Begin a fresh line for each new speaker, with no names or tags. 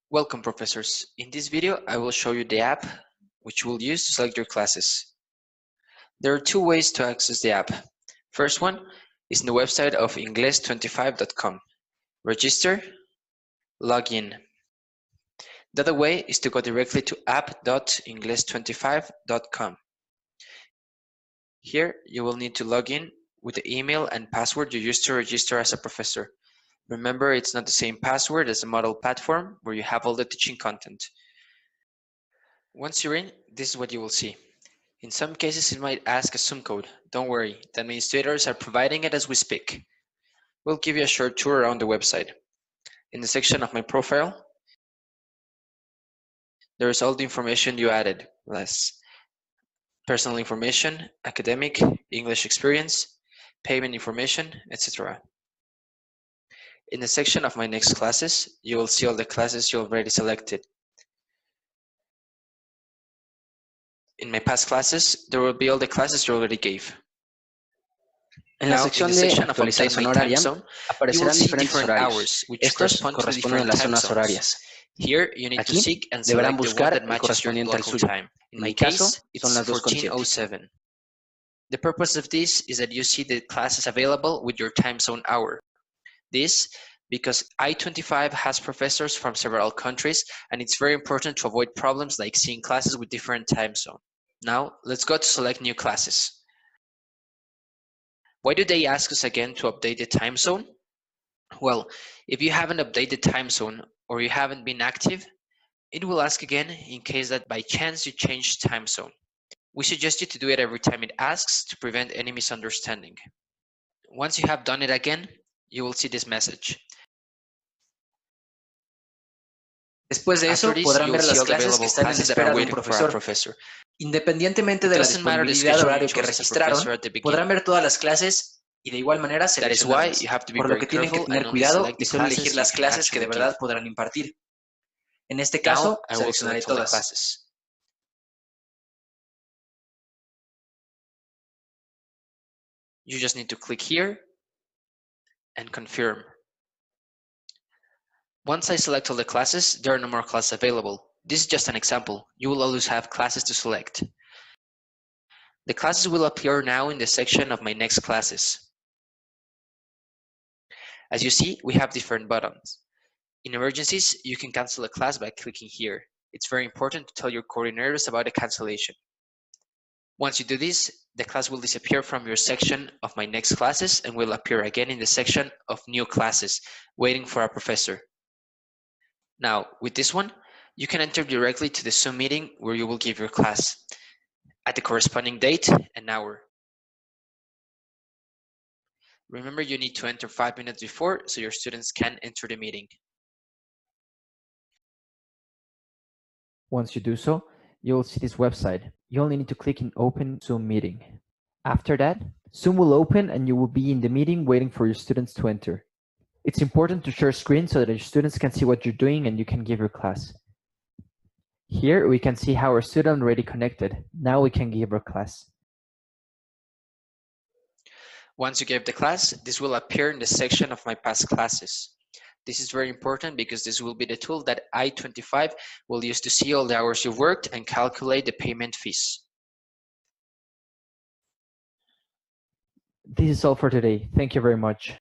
Welcome, professors. In this video, I will show you the app which you will use to select your classes. There are two ways to access the app. First one is in the website of I25.com. Register, log in. The other way is to go directly to app.ingles25.com. Here, you will need to log in with the email and password you used to register as a professor. Remember, it's not the same password as the model platform where you have all the teaching content. Once you're in, this is what you will see. In some cases, it might ask a Zoom code. Don't worry, the administrators are providing it as we speak. We'll give you a short tour around the website. In the section of my profile, there is all the information you added, less personal information, academic, English experience, payment information, etc. In the section of my next classes, you will see all the classes you already selected. In my past classes, there will be all the classes you already gave.
En la sección de actualización horaria aparecerán diferentes horarios. Estos corresponden a las zonas horarias. Aquí deberán buscar el correspondiente al suyo. En mi caso, son las 2:07.
The purpose of this is that you see the classes available with your time zone hour. This because I25 has professors from several countries, and it's very important to avoid problems like seeing classes with different time zone. Now, let's go to select new classes. Why do they ask us again to update the time zone? Well, if you haven't updated time zone or you haven't been active, it will ask again in case that by chance you change time zone. We suggest you to do it every time it asks to prevent any misunderstanding. Once you have done it again, you will see this message.
Después de eso, podrán ver las clases que están en espera de un profesor. Independientemente de la disponibilidad de horario que registraron, podrán ver todas las clases y de igual manera seleccionarlas, por lo que tienen que tener cuidado y solo elegir las clases que de verdad podrán impartir. En este caso, seleccionaré todas.
You just need to click here and confirm. Once I select all the classes, there are no more classes available. This is just an example. You will always have classes to select. The classes will appear now in the section of my next classes. As you see, we have different buttons. In emergencies, you can cancel a class by clicking here. It's very important to tell your coordinators about a cancellation. Once you do this, the class will disappear from your section of my next classes and will appear again in the section of new classes, waiting for a professor. Now, with this one, you can enter directly to the Zoom meeting where you will give your class at the corresponding date and hour. Remember, you need to enter 5 minutes before so your students can enter the meeting.
Once you do so, you will see this website. You only need to click in Open Zoom Meeting. After that, Zoom will open and you will be in the meeting waiting for your students to enter. It's important to share screen so that your students can see what you're doing and you can give your class. Here we can see how our student already connected. Now we can give our class.
Once you gave the class, this will appear in the section of my past classes. This is very important because this will be the tool that I25 will use to see all the hours you've worked and calculate the payment fees.
This is all for today. Thank you very much.